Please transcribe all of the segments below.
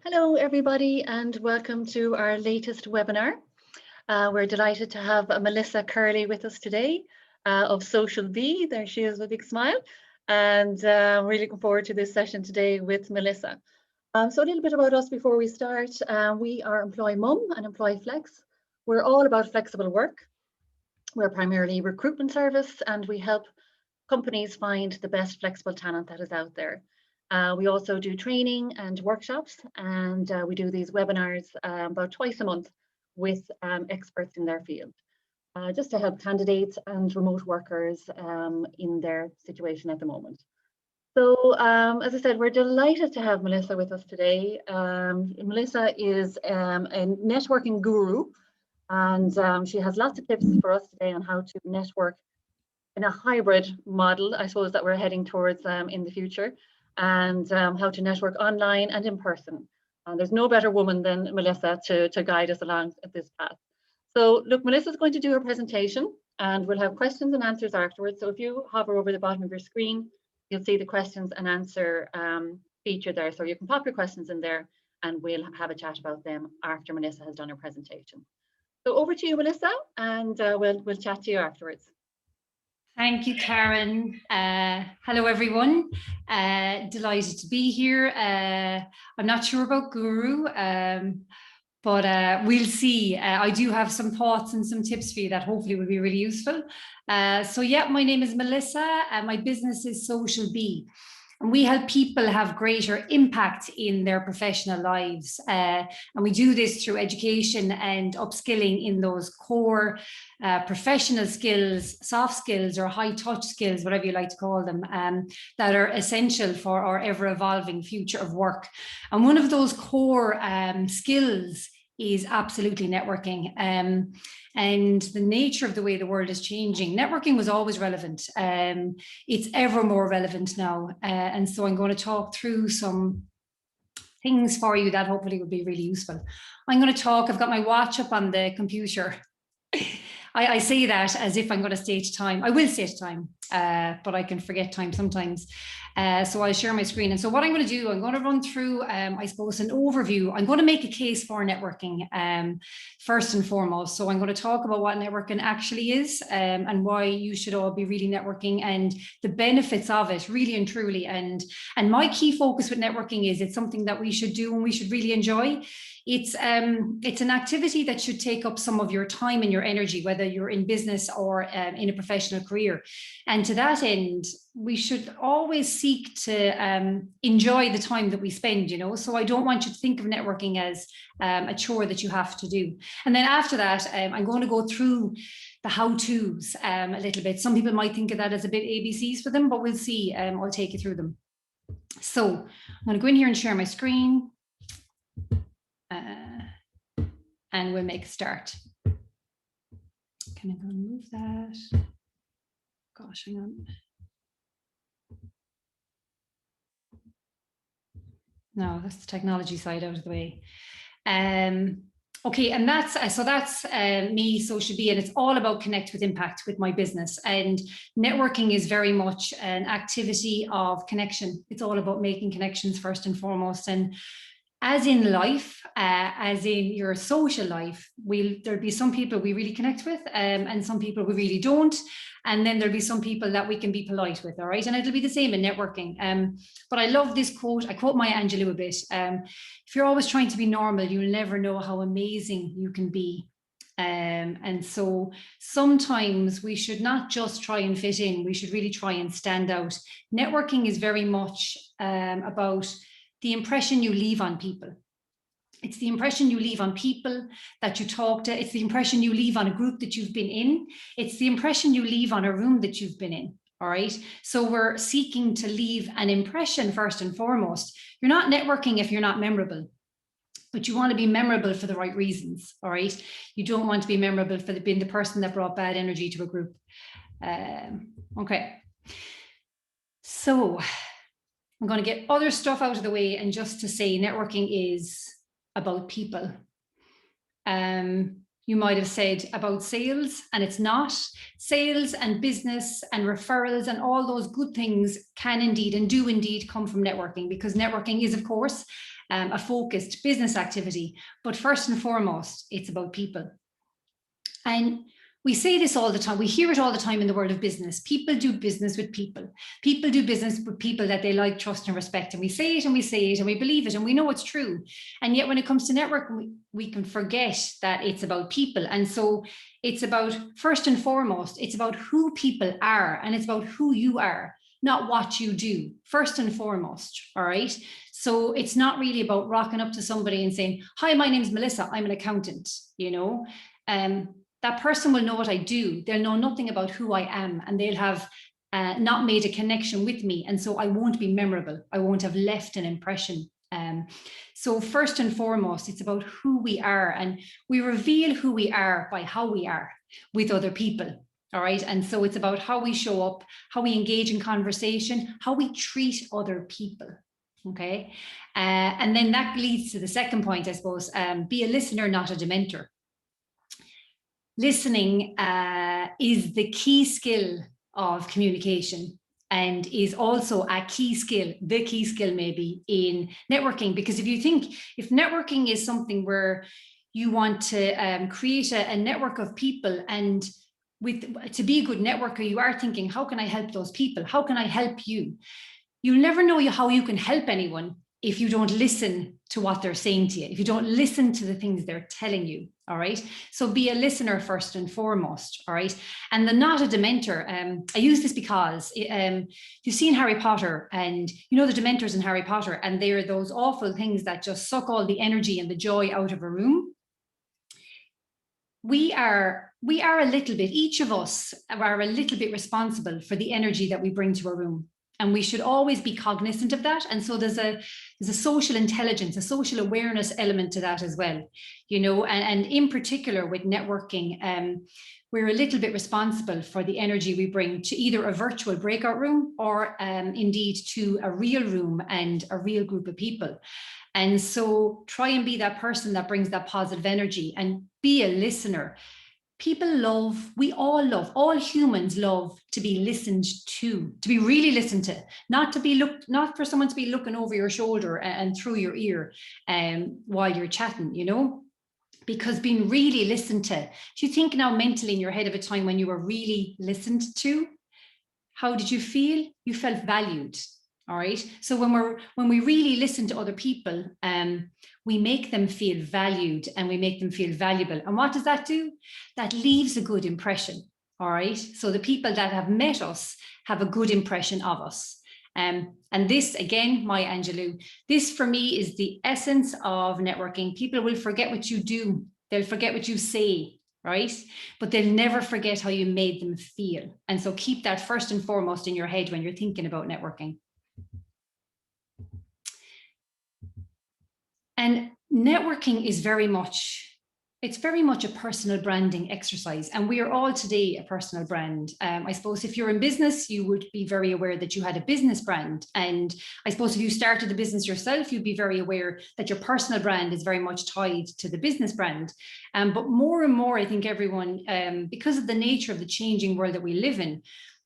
Hello, everybody, and welcome to our latest webinar. We're delighted to have Melissa Curley with us today of Social Bee. There she is with a big smile. And we're looking forward to this session today with Melissa. So a little bit about us before we start. We are Employ Mum and Employflex. We're all about flexible work. We're primarily a recruitment service, and we help companies find the best flexible talent that is out there. We also do training and workshops, and we do these webinars about twice a month with experts in their field, just to help candidates and remote workers in their situation at the moment. So as I said, we're delighted to have Melissa with us today. Melissa is a networking guru, and she has lots of tips for us today on how to network in a hybrid model, I suppose, that we're heading towards in the future, and how to network online and in person. And there's no better woman than Melissa to guide us along this path. So look, Melissa's going to do her presentation, and we'll have questions and answers afterwards. So if you hover over the bottom of your screen, you'll see the questions and answer feature there. So you can pop your questions in there, and we'll have a chat about them after Melissa has done her presentation. So over to you, Melissa, and we'll chat to you afterwards. Thank you, Karen. Hello, everyone. Delighted to be here. I'm not sure about guru, but we'll see. I do have some thoughts and some tips for you that hopefully will be really useful. So yeah, my name is Melissa, and my business is Social Bee. And we help people have greater impact in their professional lives. And we do this through education and upskilling in those core professional skills, soft skills, or high touch skills, whatever you like to call them, that are essential for our ever evolving future of work. And one of those core skills is absolutely networking. And the nature of the way the world is changing, networking was always relevant. It's ever more relevant now. And so I'm going to talk through some things for you that hopefully will be really useful. I'm going to talk, I've got my watch up on the computer. I say that as if I'm going to state time. I will state time, but I can forget time sometimes. So I'll share my screen. And so what I'm going to do, I'm going to run through, I suppose, an overview. I'm going to make a case for networking first and foremost. So I'm going to talk about what networking actually is and why you should all be really networking and the benefits of it, really and truly. And my key focus with networking is it's something that we should do and we should really enjoy. It's an activity that should take up some of your time and your energy, whether you're in business or in a professional career. And to that end, we should always seek to enjoy the time that we spend, you know. So I don't want you to think of networking as a chore that you have to do. And then after that, I'm going to go through the how-tos a little bit. Some people might think of that as a bit ABCs for them, but we'll see. I'll take you through them. So I'm going to go in here and share my screen. And we'll make a start. Can I go and move that? Gosh, hang on. No, that's the technology side out of the way. Okay, and that's me, Social Bee, and it's all about connect with impact with my business. And networking is very much an activity of connection. It's all about making connections first and foremost. And as in life, as in your social life, there'll be some people we really connect with and some people we really don't. And then there'll be some people that we can be polite with, all right? And it'll be the same in networking. But I love this quote. I quote Maya Angelou a bit. If you're always trying to be normal, you'll never know how amazing you can be. And so sometimes we should not just try and fit in. We should really try and stand out. Networking is very much about the impression you leave on people. It's the impression you leave on people that you talk to. It's the impression you leave on a group that you've been in. It's the impression you leave on a room that you've been in. All right. So we're seeking to leave an impression first and foremost. You're not networking if you're not memorable, but you want to be memorable for the right reasons. All right. You don't want to be memorable for being the person that brought bad energy to a group. Okay. So I'm going to get other stuff out of the way, and just to say networking is about people. You might have said about sales, and it's not. Sales and business and referrals and all those good things can indeed and do indeed come from networking, because networking is, of course, a focused business activity. But first and foremost, it's about people. And we say this all the time. We hear it all the time in the world of business. People do business with people. People do business with people that they like, trust, and respect. And we say it and we say it and we believe it and we know it's true. And yet when it comes to networking, we can forget that it's about people. And so it's about, first and foremost, it's about who people are, and it's about who you are, not what you do, first and foremost. All right. So it's not really about rocking up to somebody and saying, hi, my name's Melissa, I'm an accountant, you know. That person will know what I do. They'll know nothing about who I am, and they'll have not made a connection with me. And so I won't be memorable. I won't have left an impression. So first and foremost, it's about who we are, and we reveal who we are by how we are with other people. All right. And so it's about how we show up, how we engage in conversation, how we treat other people. Okay. And then that leads to the second point, I suppose, be a listener, not a dementor. Listening is the key skill of communication, and is also a key skill, the key skill maybe, in networking. Because if networking is something where you want to create a network of people, and to be a good networker, you are thinking, how can I help those people? How can I help you? You'll never know how you can help anyone if you don't listen to what they're saying to you, if you don't listen to the things they're telling you. All right. So be a listener first and foremost. All right. And the not a dementor. I use this because you've seen Harry Potter, and you know the dementors in Harry Potter, and they're those awful things that just suck all the energy and the joy out of a room. We are a little bit, each of us are a little bit responsible for the energy that we bring to a room. And we should always be cognizant of that. And so there's a social intelligence, a social awareness element to that as well, you know, and in particular with networking, we're a little bit responsible for the energy we bring to either a virtual breakout room or indeed to a real room and a real group of people. And so try and be that person that brings that positive energy, and be a listener. All humans love to be listened to be really listened to, not for someone to be looking over your shoulder and through your ear while you're chatting, you know, because being really listened to. Do you think now mentally in your head of a time when you were really listened to? How did you feel? You felt valued. All right. So when we really listen to other people, we make them feel valued and we make them feel valuable. And what does that do? That leaves a good impression. All right. So the people that have met us have a good impression of us. And this, again, Maya Angelou, this for me is the essence of networking. People will forget what you do. They'll forget what you say, right? But they'll never forget how you made them feel. And so keep that first and foremost in your head when you're thinking about networking. And networking is very much a personal branding exercise. And we are all today a personal brand. I suppose if you're in business, you would be very aware that you had a business brand. And I suppose if you started the business yourself, you'd be very aware that your personal brand is very much tied to the business brand. But more and more, I think everyone, because of the nature of the changing world that we live in,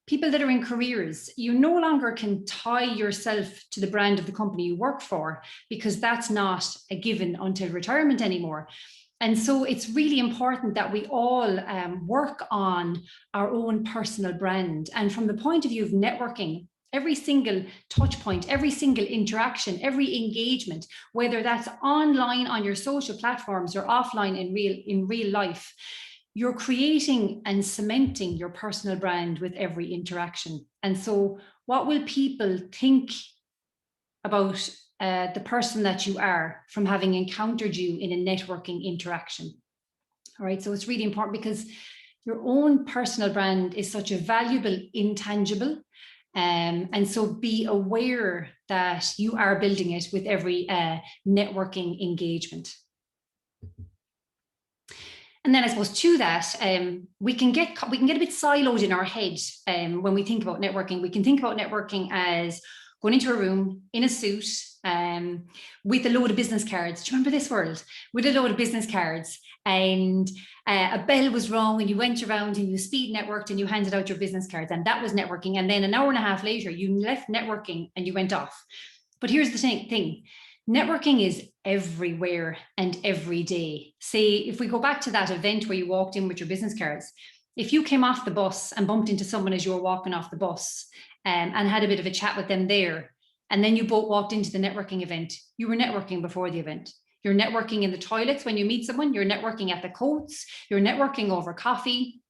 people that are in careers, you no longer can tie yourself to the brand of the company you work for, because that's not a given until retirement anymore. And so it's really important that we all work on our own personal brand. And from the point of view of networking, every single touch point, every single interaction, every engagement, whether that's online on your social platforms or offline in real life, you're creating and cementing your personal brand with every interaction. And so what will people think about the person that you are from having encountered you in a networking interaction? All right, so it's really important, because your own personal brand is such a valuable intangible. And so be aware that you are building it with every networking engagement. And then I suppose to that, we can get a bit siloed in our head when we think about networking. We can think about networking as going into a room in a suit with a load of business cards. Do you remember this world? With a load of business cards, and a bell was rung and you went around and you speed networked and you handed out your business cards, and that was networking. And then an hour and a half later, you left networking and you went off. But here's the thing. networking is everywhere and every day. Say, if we go back to that event where you walked in with your business cards, if you came off the bus and bumped into someone as you were walking off the bus and had a bit of a chat with them there, and then you both walked into the networking event, you were networking before the event. You're networking in the toilets when you meet someone, you're networking at the coats, you're networking over coffee.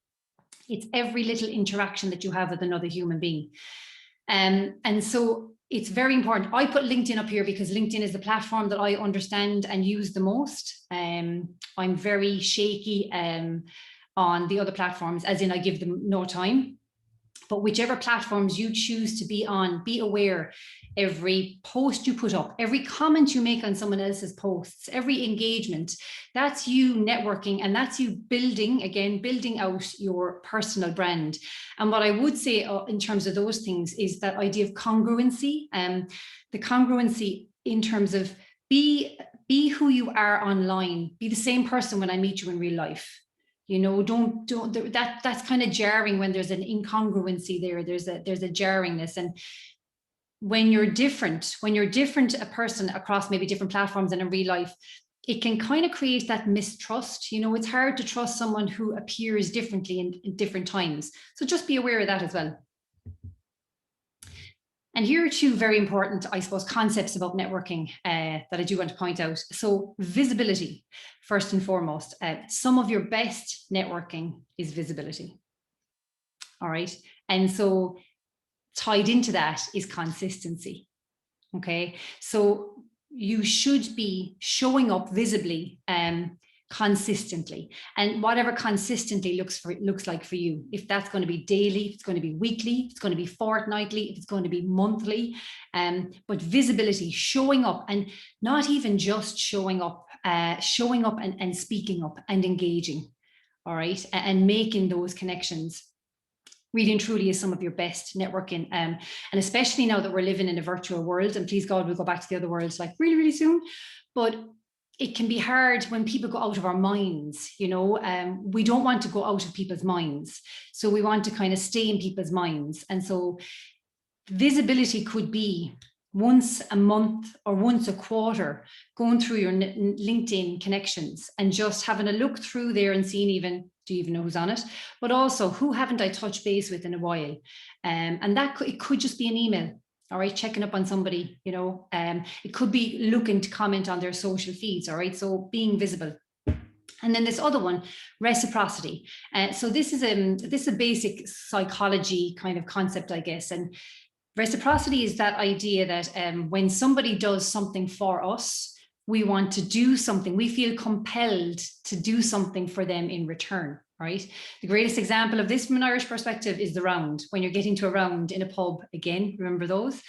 It's every little interaction that you have with another human being. And so it's very important. I put LinkedIn up here because LinkedIn is the platform that I understand and use the most. I'm very shaky on the other platforms, as in I give them no time. But whichever platforms you choose to be on, be aware every post you put up, every comment you make on someone else's posts, every engagement, that's you networking, and that's you building out your personal brand. And what I would say in terms of those things is that idea of congruency, the congruency in terms of be who you are online, be the same person when I meet you in real life. You know, that's kind of jarring when there's an incongruency there. There's a jarringness. And when you're different a person across maybe different platforms and in real life, it can kind of create that mistrust. You know, it's hard to trust someone who appears differently in different times. So just be aware of that as well. And here are two very important, I suppose, concepts about networking that I do want to point out. So visibility, first and foremost. Some of your best networking is visibility. All right. And so tied into that is consistency. Okay. So you should be showing up visibly consistently, and whatever consistently looks like for you. If that's going to be daily, if it's going to be weekly, if it's going to be fortnightly, if it's going to be monthly, but visibility, showing up, and not even just showing up and speaking up and engaging, all right, and making those connections really and truly is some of your best networking. And especially now that we're living in a virtual world, and please God, we'll go back to the other worlds like really, really soon, but it can be hard when people go out of our minds. You know, we don't want to go out of people's minds. So we want to kind of stay in people's minds. And so visibility could be once a month or once a quarter, going through your LinkedIn connections and just having a look through there and seeing do you even know who's on it? But also, who haven't I touched base with in a while? And it could just be an email. All right, checking up on somebody, you know, it could be looking to comment on their social feeds. All right, so being visible. And then this other one, reciprocity. So this is a basic psychology kind of concept, I guess. And reciprocity is that idea that when somebody does something for us, we want to do something. We feel compelled to do something for them in return. Right. The greatest example of this from an Irish perspective is the round. When you're getting to a round in a pub, again, remember those?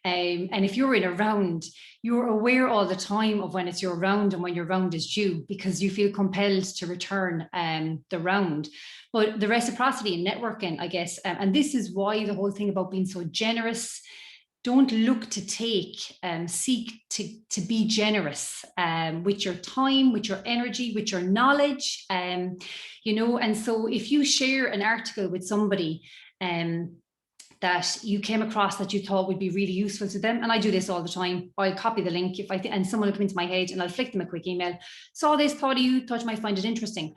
And if you're in a round, you're aware all the time of when it's your round and when your round is due, because you feel compelled to return the round. But the reciprocity in networking, I guess, and this is why the whole thing about being so generous. Don't look to take, seek to be generous with your time, with your energy, with your knowledge, you know. And so if you share an article with somebody that you came across that you thought would be really useful to them, and I do this all the time, I'll copy the link and someone will come into my head and I'll flick them a quick email. Saw this, thought you might find it interesting.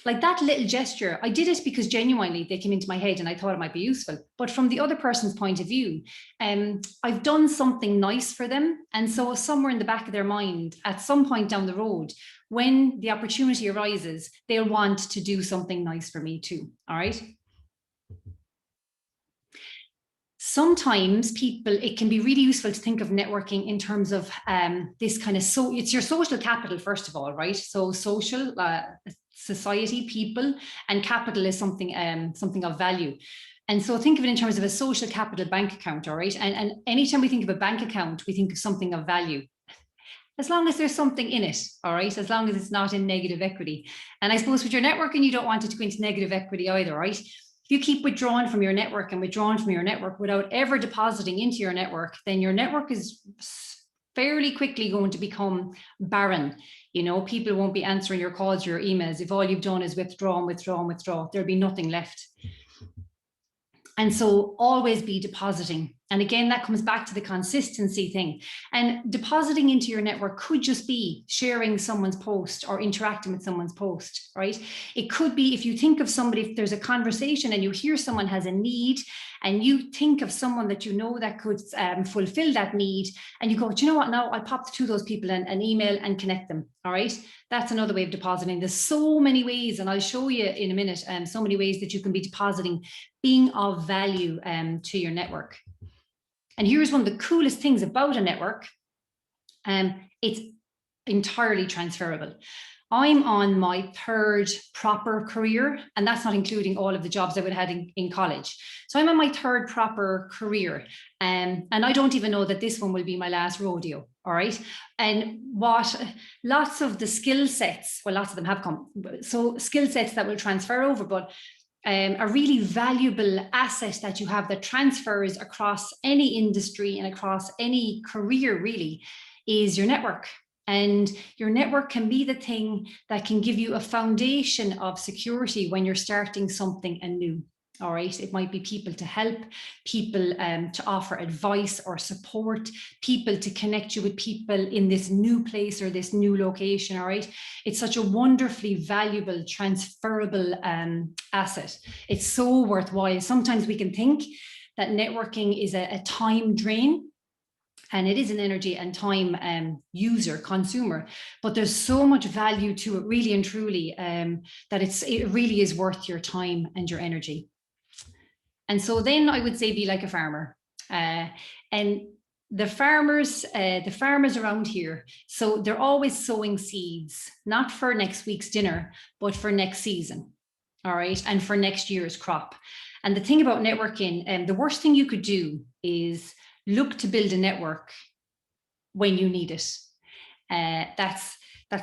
Like that little gesture, I did it because genuinely they came into my head and I thought it might be useful. But from the other person's point of view, I've done something nice for them. And so somewhere in the back of their mind, at some point down the road, when the opportunity arises, they'll want to do something nice for me too. All right. Sometimes it can be really useful to think of networking in terms of this kind of, it's your social capital, first of all, right? So social, society, people, and capital is something of value. And so think of it in terms of a social capital bank account, all right? And anytime we think of a bank account, we think of something of value. As long as there's something in it, all right? As long as it's not in negative equity. And I suppose with your networking, you don't want it to go into negative equity either, right? If you keep withdrawing from your network without ever depositing into your network, then your network is fairly quickly going to become barren. You know, people won't be answering your calls, your emails. If all you've done is withdraw, there'll be nothing left. And so always be depositing And again, that comes back to the consistency thing. And depositing into your network could just be sharing someone's post or interacting with someone's post, right? It could be if you think of somebody, if there's a conversation and you hear someone has a need and you think of someone that you know that could fulfill that need, and you go, do you know what, now I'll pop to those people an email and connect them, all right? That's another way of depositing. There's so many ways, and I'll show you in a minute, so many ways that you can be depositing, being of value to your network. And here's one of the coolest things about a network. It's entirely transferable. I'm on my 3rd proper career, and that's not including all of the jobs I would have had in college. So I'm on my 3rd proper career, and I don't even know that this one will be my last rodeo, all right? And lots of the skill sets, well, lots of them have come, so skill sets that will transfer over, but a really valuable asset that you have that transfers across any industry and across any career really is your network. And your network can be the thing that can give you a foundation of security when you're starting something anew. All right, it might be people to help, people to offer advice or support, people to connect you with people in this new place or this new location. All right, it's such a wonderfully valuable, transferable asset. It's so worthwhile. Sometimes we can think that networking is a time drain, and it is an energy and time consumer, but there's so much value to it, really and truly, that it really is worth your time and your energy. And so then I would say be like a farmer. And the farmers around here, so they're always sowing seeds, not for next week's dinner, but for next season, all right, and for next year's crop. And the thing about networking, the worst thing you could do is look to build a network when you need it. That's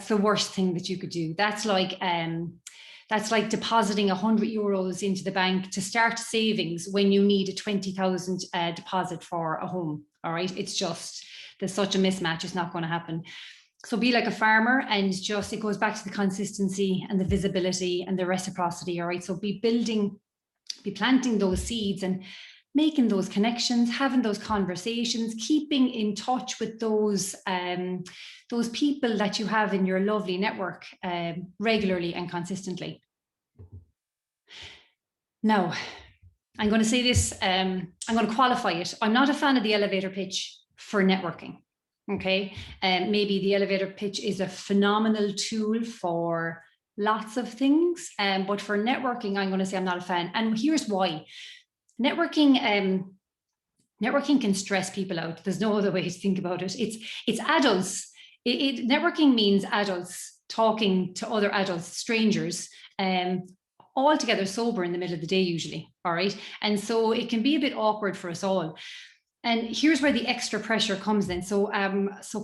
the worst thing that you could do. That's like depositing €100 into the bank to start savings when you need a 20,000 deposit for a home. All right, there's such a mismatch. It's not going to happen. So be like a farmer, and it goes back to the consistency and the visibility and the reciprocity. All right, so be planting those seeds and making those connections, having those conversations, keeping in touch with those people that you have in your lovely network regularly and consistently. Now, I'm going to say this, I'm going to qualify it. I'm not a fan of the elevator pitch for networking, okay? Maybe the elevator pitch is a phenomenal tool for lots of things, but for networking, I'm going to say I'm not a fan. And here's why. Networking can stress people out. There's no other way to think about it. It's adults. Networking means adults talking to other adults, strangers, all together sober in the middle of the day usually, all right? And so it can be a bit awkward for us all. And here's where the extra pressure comes in. So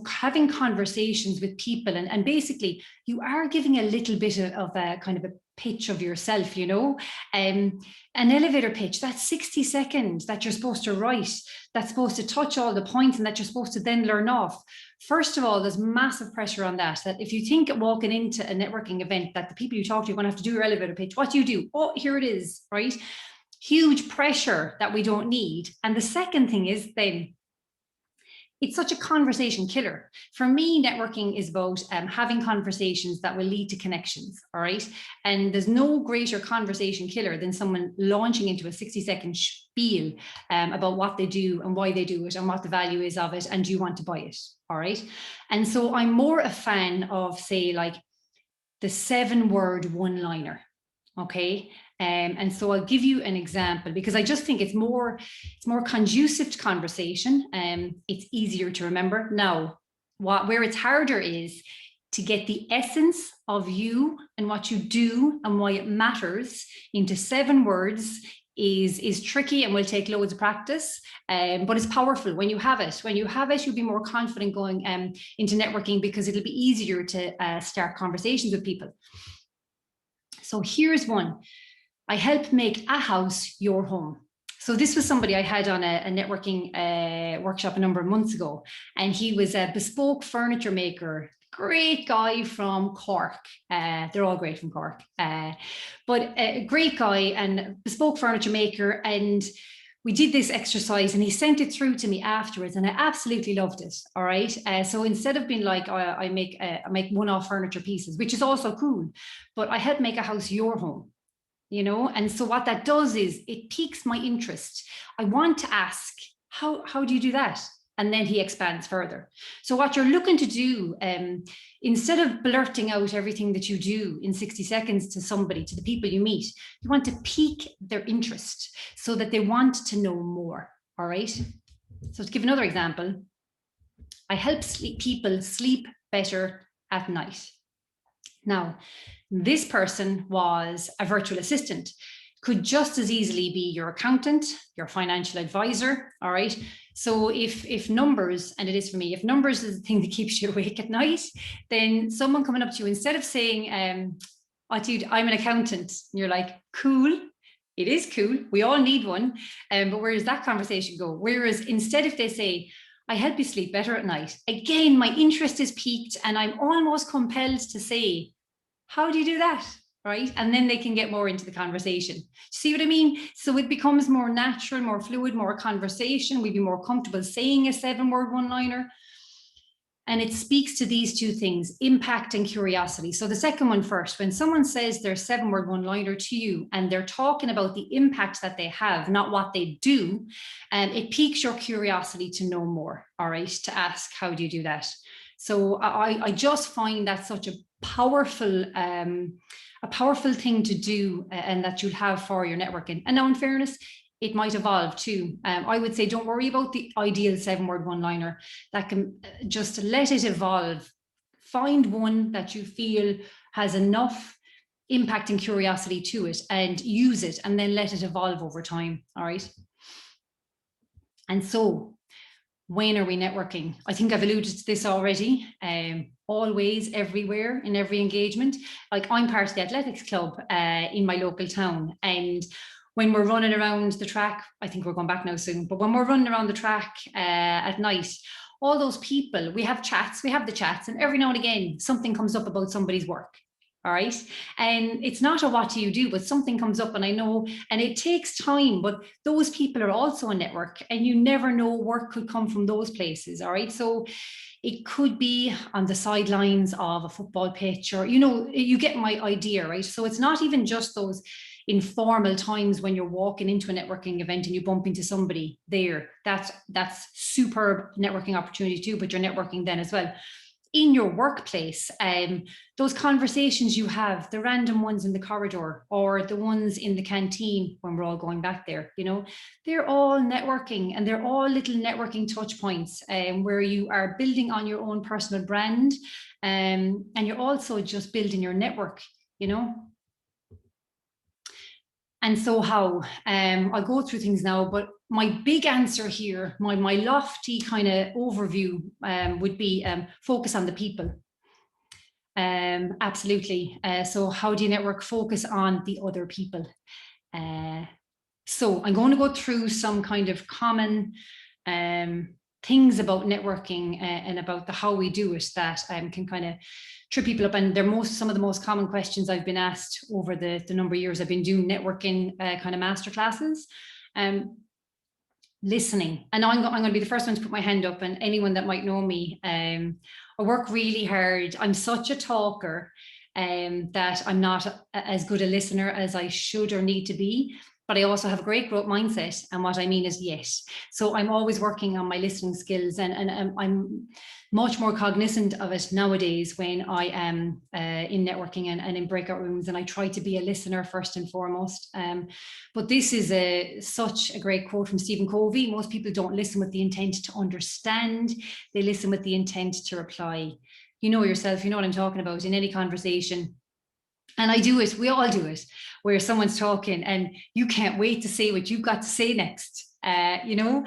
having conversations with people, and basically you are giving a little bit of a kind of a pitch of yourself, you know. An elevator pitch, that's 60 seconds that you're supposed to write, that's supposed to touch all the points and that you're supposed to then learn off. First of all, there's massive pressure on that if you think walking into a networking event that the people you talk to are going to have to do your elevator pitch, what do you do? Oh, here it is, right? Huge pressure that we don't need. And the second thing is then, it's such a conversation killer. For me, networking is about having conversations that will lead to connections, all right? And there's no greater conversation killer than someone launching into a 60-second spiel about what they do and why they do it and what the value is of it, and do you want to buy it, all right? And so I'm more a fan of, say, like the 7-word one-liner, okay? And so I'll give you an example because I just think it's more conducive to conversation. It's easier to remember. Now, where it's harder is to get the essence of you and what you do and why it matters into 7 words is tricky and will take loads of practice, but it's powerful when you have it. When you have it, you'll be more confident going into networking because it'll be easier to start conversations with people. So here's one. I help make a house your home. So this was somebody I had on a networking workshop a number of months ago, and he was a bespoke furniture maker, great guy from Cork. They're all great from Cork, but a great guy and bespoke furniture maker. And we did this exercise and he sent it through to me afterwards and I absolutely loved it. All right. So instead of being like, I make one-off furniture pieces, which is also cool, but I help make a house your home, you know? And so what that does is it piques my interest. I want to ask, how do you do that? And then he expands further. So what you're looking to do, instead of blurting out everything that you do in 60 seconds to somebody, to the people you meet, you want to pique their interest so that they want to know more. All right. So to give another example, I help people sleep better at night. Now, this person was a virtual assistant, could just as easily be your accountant, your financial advisor. All right. So if numbers, and it is for me, if numbers is the thing that keeps you awake at night, then someone coming up to you, instead of saying, I'm an accountant, and you're like, cool. It is cool. We all need one. But where does that conversation go? Whereas instead, if they say, I help you sleep better at night, again, my interest is piqued and I'm almost compelled to say, how do you do that? Right? And then they can get more into the conversation. See what I mean? So it becomes more natural, more fluid, more conversation. We'd be more comfortable saying a 7-word one-liner. And it speaks to these two things, impact and curiosity. So the second one first, when someone says their 7-word one-liner to you and they're talking about the impact that they have, not what they do, it piques your curiosity to know more, all right, to ask, how do you do that? So I just find that such a powerful thing to do, and that you'll have for your networking. And now, in fairness, it might evolve too. I would say don't worry about the ideal 7-word one-liner. That can just let it evolve. Find one that you feel has enough impact and curiosity to it and use it, and then let it evolve over time. All right. And so, when are we networking? I think I've alluded to this already. Always, everywhere, in every engagement. Like, I'm part of the athletics club in my local town, and when we're running around the track, I think we're going back now soon, but when we're running around the track at night, all those people, we have the chats, and every now and again, something comes up about somebody's work. All right. And it's not a what do you do, but something comes up, and I know, and it takes time, but those people are also a network, and you never know, work could come from those places. All right. So it could be on the sidelines of a football pitch, or, you know, you get my idea, right? So it's not even just those informal times when you're walking into a networking event and you bump into somebody there. That's superb networking opportunity too, but you're networking then as well. In your workplace, those conversations you have, the random ones in the corridor or the ones in the canteen when we're all going back there, you know, they're all networking, and they're all little networking touch points where you are building on your own personal brand, and you're also just building your network, you know. And so how, I'll go through things now, but my big answer here, my lofty kind of overview would be focus on the people. Absolutely. So how do you network? Focus on the other people. So I'm going to go through some kind of common things about networking and about how we do it that can kind of trip people up. And they're some of the most common questions I've been asked over the number of years I've been doing networking kind of masterclasses. Listening. And I'm going to be the first one to put my hand up, and anyone that might know me, I work really hard. I'm such a talker that I'm not as good a listener as I should or need to be. But I also have a great growth mindset. And what I mean is yes. So I'm always working on my listening skills, and I'm much more cognizant of it nowadays when I am in networking and in breakout rooms. And I try to be a listener first and foremost. But this is such a great quote from Stephen Covey. Most people don't listen with the intent to understand. They listen with the intent to reply. You know yourself, you know what I'm talking about in any conversation. And I do it, we all do it, where someone's talking and you can't wait to say what you've got to say next, you know.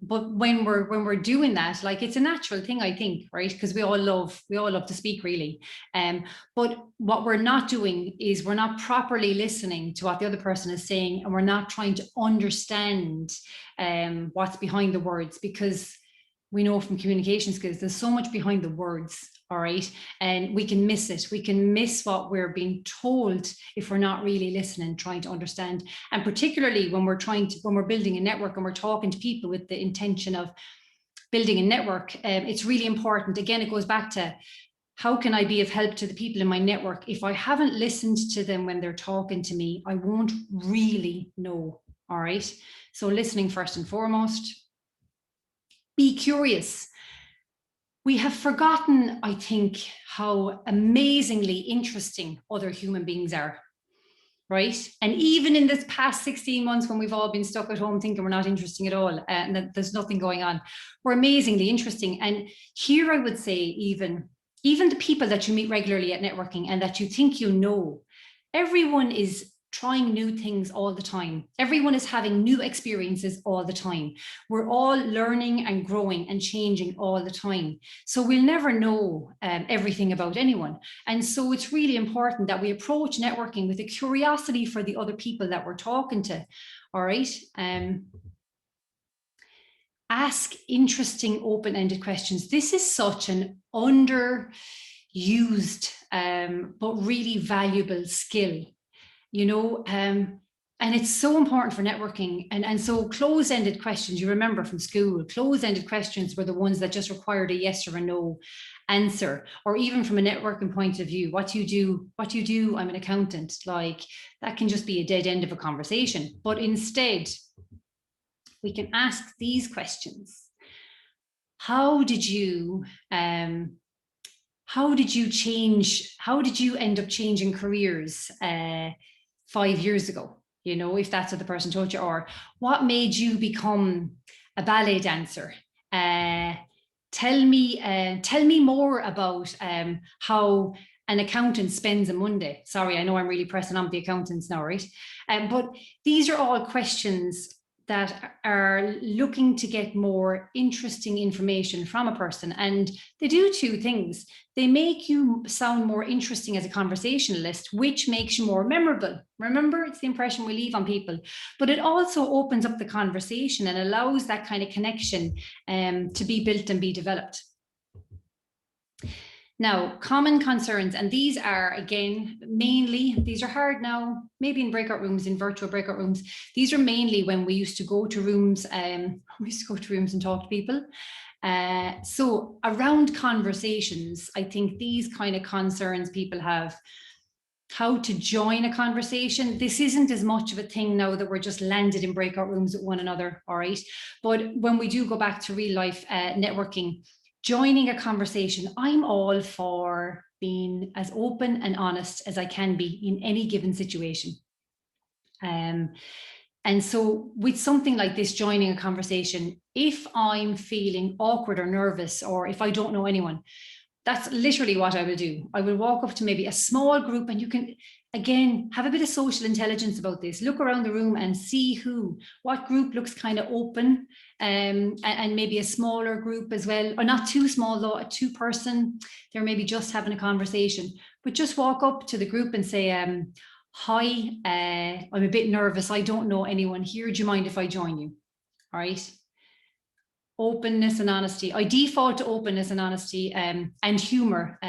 But when we're doing that, like, it's a natural thing, I think, right? Because we all love to speak, really. But what we're not doing is we're not properly listening to what the other person is saying, and we're not trying to understand what's behind the words, because we know from communication skills, there's so much behind the words, all right? And we can miss it. We can miss what we're being told if we're not really listening, trying to understand. And particularly when we're building a network and we're talking to people with the intention of building a network, it's really important. Again, it goes back to, how can I be of help to the people in my network? If I haven't listened to them when they're talking to me, I won't really know, all right? So listening first and foremost. Be curious. We have forgotten, I think, how amazingly interesting other human beings are, right? And even in this past 16 months when we've all been stuck at home thinking we're not interesting at all and that there's nothing going on, we're amazingly interesting. And here I would say even the people that you meet regularly at networking and that you think you know, everyone is trying new things all the time. Everyone is having new experiences all the time. We're all learning and growing and changing all the time. So we'll never know everything about anyone. And so it's really important that we approach networking with a curiosity for the other people that we're talking to, all right? Ask interesting, open-ended questions. This is such an underused but really valuable skill, you know, and it's so important for networking. And so closed-ended questions, you remember from school, closed-ended questions were the ones that just required a yes or a no answer. Or even from a networking point of view, what do you do? I'm an accountant. Like, that can just be a dead end of a conversation. But instead, we can ask these questions. How did you end up changing careers 5 years ago? You know, if that's what the person told you. Or what made you become a ballet dancer? Tell me more about how an accountant spends a Monday. Sorry, I know I'm really pressing on the accountants now, right? But these are all questions that are looking to get more interesting information from a person. And they do two things. They make you sound more interesting as a conversationalist, which makes you more memorable. Remember, it's the impression we leave on people. But it also opens up the conversation and allows that kind of connection to be built and be developed. Now, common concerns, and these are, again, mainly, these are hard now, maybe in breakout rooms, in virtual breakout rooms. These are mainly when we used to go to rooms, and talk to people. So around conversations, I think these kind of concerns people have, how to join a conversation. This isn't as much of a thing now that we're just landed in breakout rooms with one another, all right? But when we do go back to real life networking, joining a conversation, I'm all for being as open and honest as I can be in any given situation. And so with something like this, joining a conversation, if I'm feeling awkward or nervous, or if I don't know anyone, that's literally what I will do. I will walk up to maybe a small group, and you can, again, have a bit of social intelligence about this. Look around the room and see what group looks kind of open, and maybe a smaller group as well, or not too small though, a 2-person, they're maybe just having a conversation, but just walk up to the group and say, hi, I'm a bit nervous. I don't know anyone here. Do you mind if I join you? All right. Openness and honesty. I default to openness and honesty and humor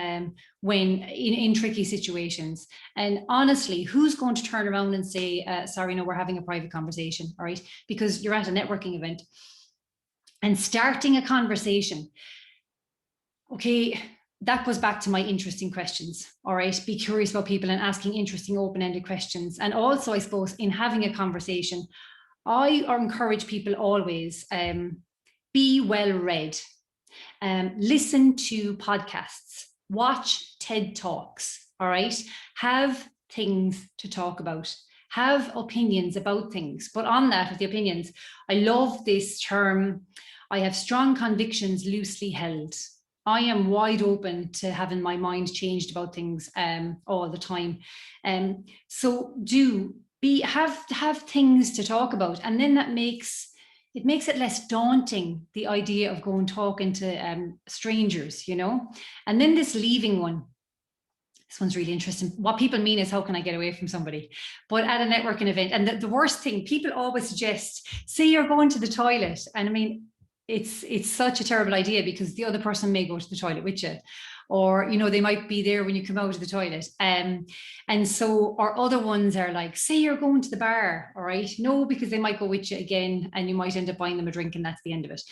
when in tricky situations. And honestly, who's going to turn around and say, sorry, no, we're having a private conversation, all right? Because you're at a networking event. And starting a conversation, okay, that goes back to my interesting questions, all right? Be curious about people and asking interesting open-ended questions. And also, I suppose, in having a conversation, I encourage people always, be well read, listen to podcasts, watch TED Talks, all right? Have things to talk about, have opinions about things. But on that, with the opinions, I love this term, I have strong convictions loosely held. I am wide open to having my mind changed about things all the time. So have things to talk about, and then that makes it less daunting, the idea of going talking to strangers, you know. And then this leaving one, this one's really interesting. What people mean is, how can I get away from somebody? But at a networking event, and the worst thing, people always suggest, say you're going to the toilet, and I mean, it's such a terrible idea, because the other person may go to the toilet with you, or, you know, they might be there when you come out of the toilet. And so our other ones are like, say you're going to the bar, all right? No, because they might go with you again and you might end up buying them a drink, and that's the end of it.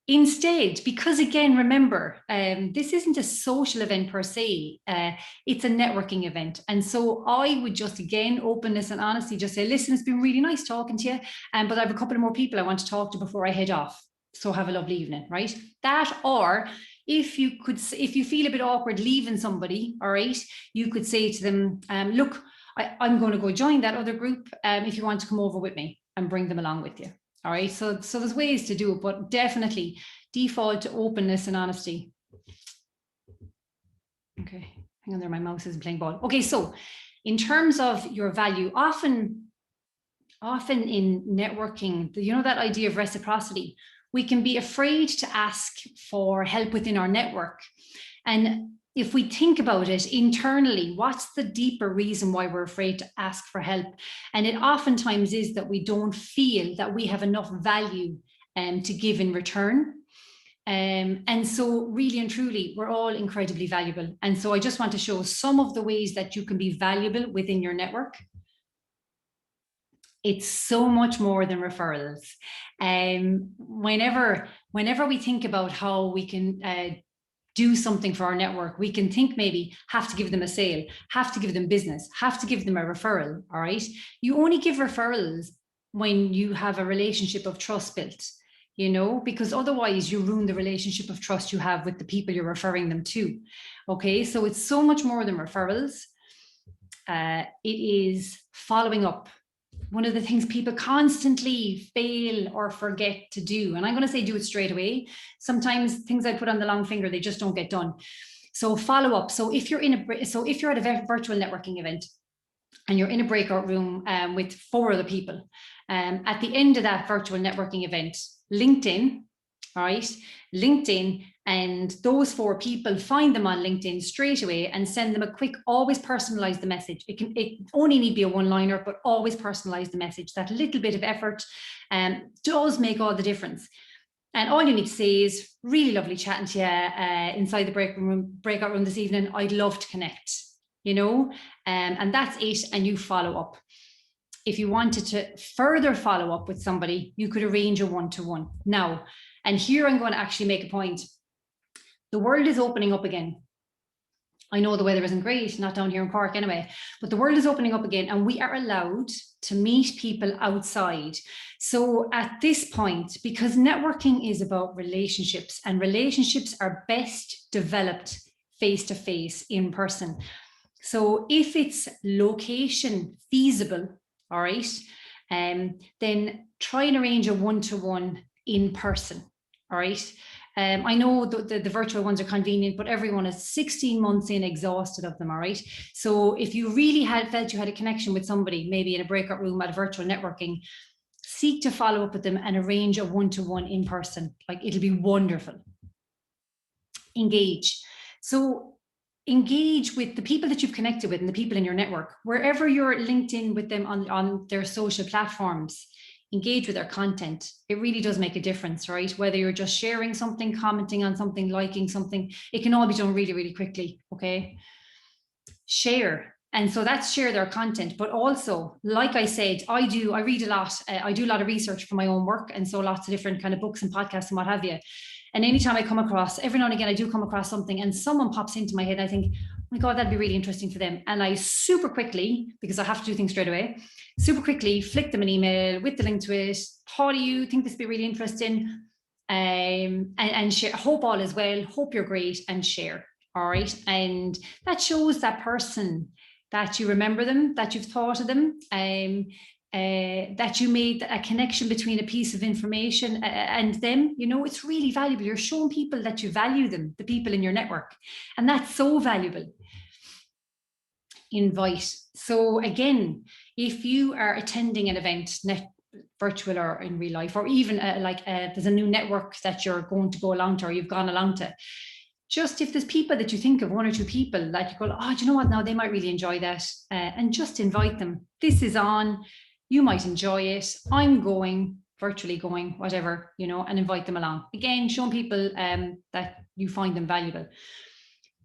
Instead, because again, remember, this isn't a social event per se, it's a networking event. And so I would just, again, openness and honesty, just say, listen, it's been really nice talking to you, but I have a couple of more people I want to talk to before I head off. So have a lovely evening, right? That, or if you feel a bit awkward leaving somebody, all right, you could say to them, look, I'm going to go join that other group. If you want to come over with me, and bring them along with you. All right, so there's ways to do it, but definitely default to openness and honesty. Okay, hang on there, my mouse isn't playing ball. Okay, so in terms of your value, often in networking, you know, that idea of reciprocity, we can be afraid to ask for help within our network. And if we think about it internally, what's the deeper reason why we're afraid to ask for help? And it oftentimes is that we don't feel that we have enough value to give in return. And so really and truly, we're all incredibly valuable. And so I just want to show some of the ways that you can be valuable within your network. It's so much more than referrals. Whenever we think about how we can do something for our network, we can think maybe have to give them a sale, have to give them business, have to give them a referral, all right? You only give referrals when you have a relationship of trust built, you know, because otherwise you ruin the relationship of trust you have with the people you're referring them to, okay? So it's so much more than referrals. It is following up. One of the things people constantly fail or forget to do, and I'm going to say do it straight away. Sometimes things I put on the long finger, they just don't get done. So follow up. So if you're at a virtual networking event and you're in a breakout room with 4 other people, at the end of that virtual networking event, LinkedIn, all right, LinkedIn, and those 4 people, find them on LinkedIn straight away and send them a quick, always personalize the message. It only need be a one-liner, but always personalize the message. That little bit of effort does make all the difference. And all you need to say is, really lovely chatting to you inside the breakout room this evening. I'd love to connect, you know, and that's it. And you follow up. If you wanted to further follow up with somebody, you could arrange a one-to-one. Now, and here I'm going to actually make a point. The world is opening up again. I know the weather isn't great, not down here in Cork anyway, but the world is opening up again and we are allowed to meet people outside. So at this point, because networking is about relationships, and relationships are best developed face-to-face in person. So if it's location feasible, all right, then try and arrange a one-to-one in person, all right? I know the virtual ones are convenient, but everyone is 16 months in exhausted of them, all right? So if you really felt you had a connection with somebody, maybe in a breakout room at a virtual networking, seek to follow up with them and arrange a one-to-one in person. Like, it'll be wonderful. Engage. So engage with the people that you've connected with and the people in your network, wherever you're linked in with them on their social platforms. Engage with their content. It really does make a difference, right? Whether you're just sharing something, commenting on something, liking something, it can all be done really, really quickly, okay? Share. And so that's share their content, but also, like I said, I read a lot. I do a lot of research for my own work. And so lots of different kind of books and podcasts and what have you. And anytime I come across, every now and again, I do come across something and someone pops into my head and I think, oh my God, that'd be really interesting for them. And I super quickly, because I have to do things straight away, super quickly flick them an email with the link to it. How do you think this would be really interesting? And share, hope all is well, hope you're great, and share. All right. And that shows that person that you remember them, that you've thought of them, that you made a connection between a piece of information and them. You know, it's really valuable. You're showing people that you value them, the people in your network. And that's so valuable. Invite. So again, if you are attending an event, virtual or in real life, or even there's a new network that you're going to go along to, or you've gone along to, just if there's people that you think of, 1 or 2 people that you go, oh, do you know what, now they might really enjoy that, and just invite them. This is on, you might enjoy it. I'm going virtually going, whatever, you know, and invite them along. Again, showing people that you find them valuable.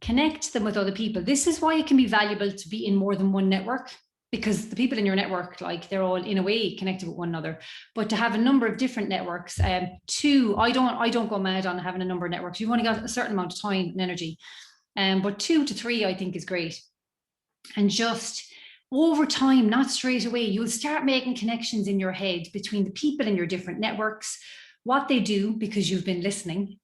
Connect them with other people. This is why it can be valuable to be in more than one network, because the people in your network, like, they're all in a way connected with one another. But to have a number of different networks, I don't go mad on having a number of networks. You've only got a certain amount of time and energy. But 2 to 3, I think, is great. And just over time, not straight away, you'll start making connections in your head between the people in your different networks, what they do because you've been listening,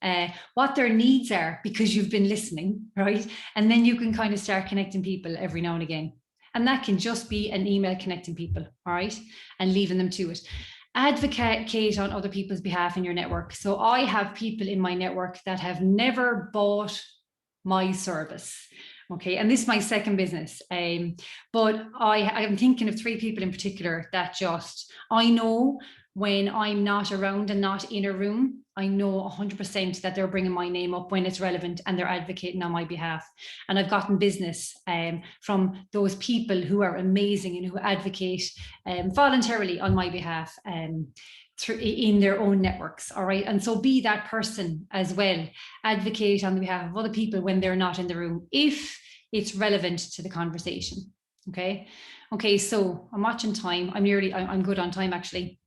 what their needs are because you've been listening, right? And then you can kind of start connecting people every now and again. And that can just be an email connecting people, all right? And leaving them to it. Advocate on other people's behalf in your network. So I have people in my network that have never bought my service. Okay, and this is my second business. But I'm thinking of 3 people in particular that just, I know when I'm not around and not in a room, I know 100% that they're bringing my name up when it's relevant and they're advocating on my behalf. And I've gotten business from those people who are amazing and who advocate voluntarily on my behalf in their own networks. All right. And so be that person as well. Advocate on behalf of other people when they're not in the room, if it's relevant to the conversation. Okay. Okay. So I'm watching time. I'm good on time, actually.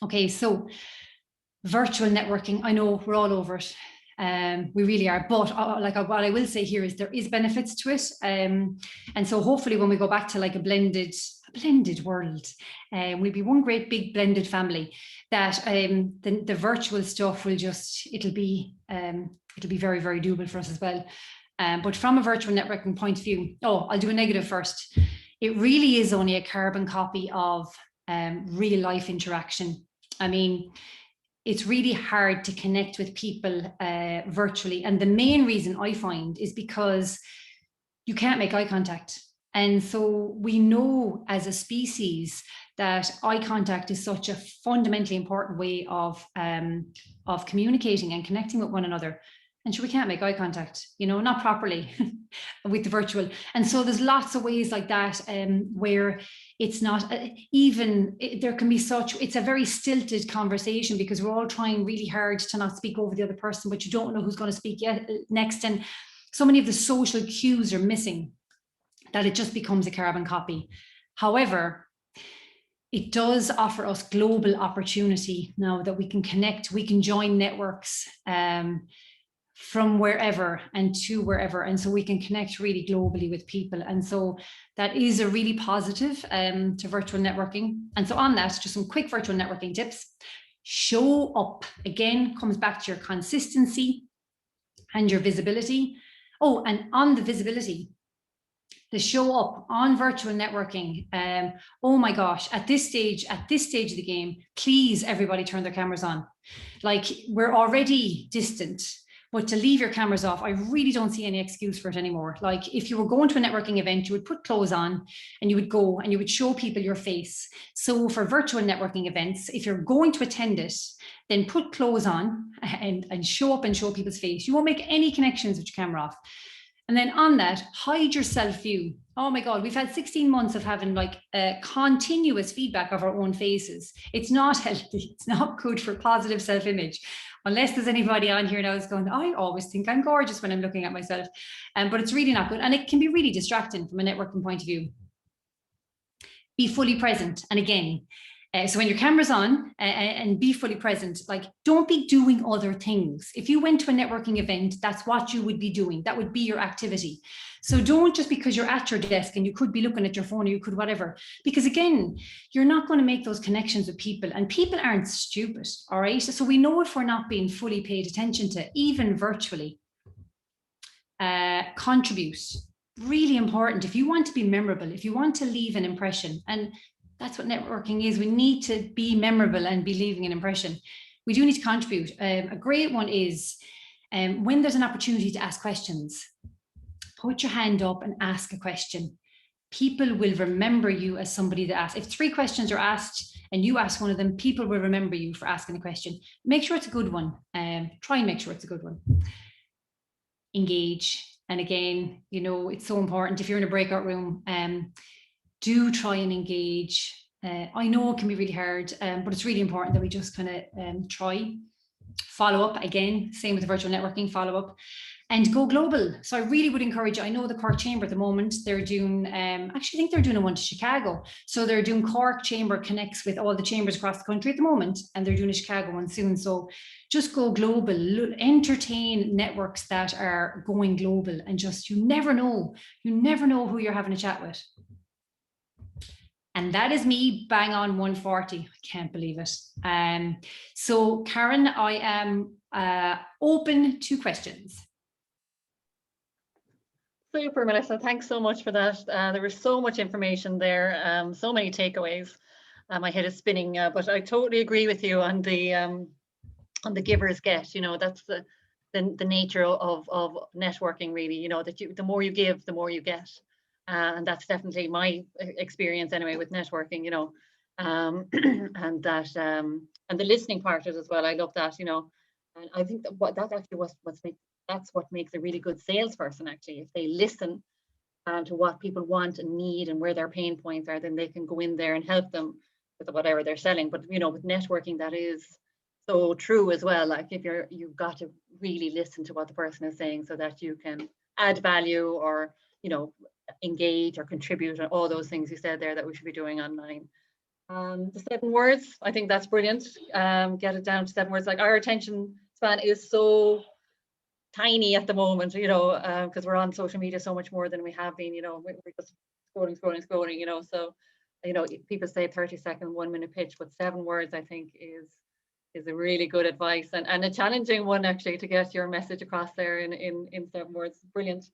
Okay. So virtual networking, I know we're all over it. We really are, but what I will say here is there is benefits to it. And so hopefully when we go back to like a blended world, we'll be one great big blended family, that the virtual stuff will just, it'll be very, very doable for us as well. But from a virtual networking point of view, I'll do a negative first. It really is only a carbon copy of real life interaction. I mean, it's really hard to connect with people virtually. And the main reason I find is because you can't make eye contact. And so we know as a species that eye contact is such a fundamentally important way of communicating and connecting with one another. And so we can't make eye contact, you know, not properly with the virtual. And so there's lots of ways like that where it's not there can be it's a very stilted conversation because we're all trying really hard to not speak over the other person, but you don't know who's going to speak next. And so many of the social cues are missing that it just becomes a carbon copy. However, it does offer us global opportunity now that we can connect, we can join networks from wherever and to wherever. And so we can connect really globally with people. And so that is a really positive to virtual networking. And so on that, just some quick virtual networking tips. Show up. Again, comes back to your consistency and your visibility. Oh, and on the visibility, the show up on virtual networking. Oh my gosh, at this stage of the game, please everybody turn their cameras on. Like, we're already distant, but to leave your cameras off, I really don't see any excuse for it anymore. Like, if you were going to a networking event, you would put clothes on and you would go and you would show people your face. So for virtual networking events, if you're going to attend it, then put clothes on and show up and show people's face. You won't make any connections with your camera off. And then on that, hide your self-view. Oh my God, we've had 16 months of having like continuous feedback of our own faces. It's not healthy. It's not good for positive self-image. Unless there's anybody on here now who's going, I always think I'm gorgeous when I'm looking at myself. But it's really not good. And it can be really distracting from a networking point of view. Be fully present. And again, so when your camera's on and be fully present, like, don't be doing other things. If you went to a networking event, that's what you would be doing. That would be your activity. So don't, just because you're at your desk and you could be looking at your phone or you could whatever, because again, you're not going to make those connections with people, and people aren't stupid. All right. So we know if we're not being fully paid attention to, even virtually. Contribute. Really important. If you want to be memorable, if you want to leave an impression, and that's what networking is. We need to be memorable and be leaving an impression. We do need to contribute. A great one is when there's an opportunity to ask questions, put your hand up and ask a question. People will remember you as somebody that asks. If 3 questions are asked and you ask one of them, people will remember you for asking a question. Make sure it's a good one. Try and make sure it's a good one. Engage. And again, you know, it's so important. If you're in a breakout room, do try and engage I know it can be really hard, but it's really important that we just kind of try, follow up again, same with the virtual networking, follow up and go global. So I really would encourage you. I know the Cork Chamber at the moment, they're doing, actually I think they're doing a one to Chicago. So they're doing Cork Chamber connects with all the chambers across the country at the moment, and they're doing a Chicago one soon. So just go global, entertain networks that are going global, and just, you never know who you're having a chat with. And that is me bang on 140. I can't believe it. So Karen, I am open to questions. Super, Melissa. Thanks so much for that. There was so much information there, so many takeaways. My head is spinning, but I totally agree with you on the givers get. You know, that's the nature of networking, really. You know, that the more you give, the more you get, and that's definitely my experience anyway with networking. You know, and that and the listening part of it as well. I love that. You know, and I think that that actually that's what makes a really good salesperson, actually. If they listen to what people want and need and where their pain points are, then they can go in there and help them with whatever they're selling. But, you know, with networking, that is so true as well. Like, if you've got to really listen to what the person is saying so that you can add value, or, you know, engage or contribute, and all those things you said there that we should be doing online. The 7 words, I think that's brilliant. Get it down to 7 words. Like, our attention span is so tiny at the moment, you know, because we're on social media so much more than we have been. You know, we're just scrolling, you know. So, you know, people say 30-second, 1 minute pitch, but 7 words, I think, is a really good advice, and a challenging one, actually, to get your message across there in 7 words. Brilliant.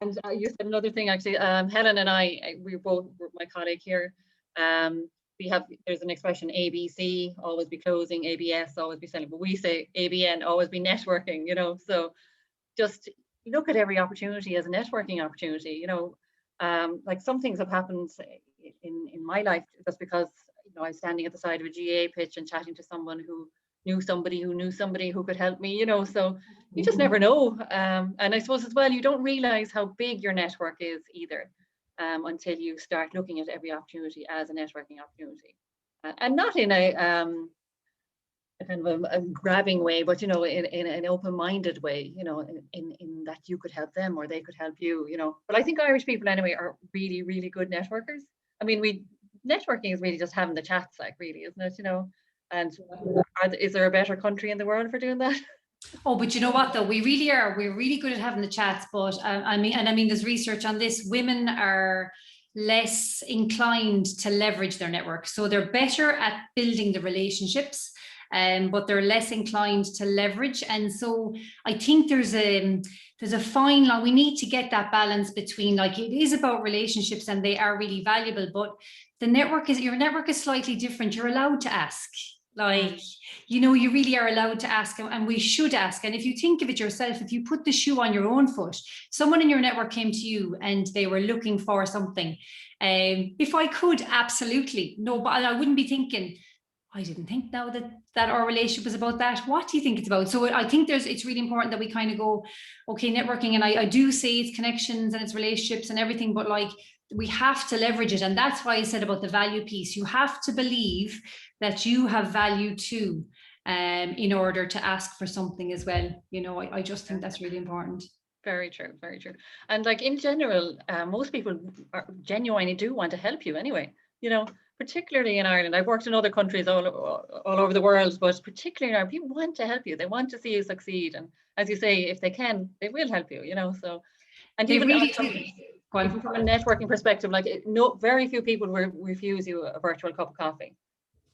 And you said another thing, actually. Helen and I, we both, my colleague here, there's an expression, ABC, always be closing, ABS, always be selling, but we say ABN, always be networking, you know. So just look at every opportunity as a networking opportunity, you know. Like, some things have happened in my life just because, you know, I was standing at the side of a GA pitch and chatting to someone who knew somebody who could help me, you know. So you just never know. And I suppose as well, you don't realize how big your network is either, until you start looking at every opportunity as a networking opportunity, and not in a kind of a grabbing way, but, you know, in an open-minded way, you know, in that you could help them or they could help you, you know. But I think Irish people anyway are really, really good networkers. I mean, networking is really just having the chats, like, really, isn't it, you know? And is there a better country in the world for doing that? Oh, but you know what, though, we really are. We're really good at having the chats, but I mean, there's research on this. Women are less inclined to leverage their network, so they're better at building the relationships, but they're less inclined to leverage. And so I think there's a fine line. We need to get that balance between, like, it is about relationships and they are really valuable, but your network is slightly different. You're allowed to ask. Like, you know, you really are allowed to ask, and we should ask. And if you think of it yourself, if you put the shoe on your own foot, someone in your network came to you and they were looking for something. If I could, absolutely. No, but I wouldn't be thinking, I didn't think now that our relationship was about that. What do you think it's about? So I think it's really important that we kind of go, okay, networking, and I do say it's connections and it's relationships and everything, but, like, we have to leverage it. And that's why I said about the value piece. You have to believe that you have value too, in order to ask for something as well. You know, I just think that's really important. Very true, very true. And, like, in general, most people genuinely do want to help you anyway, you know, particularly in Ireland. I've worked in other countries all over the world, but particularly in Ireland, people want to help you. They want to see you succeed. And as you say, if they can, they will help you, you know. So, and They even really even from a networking perspective, like, very few people will refuse you a virtual cup of coffee,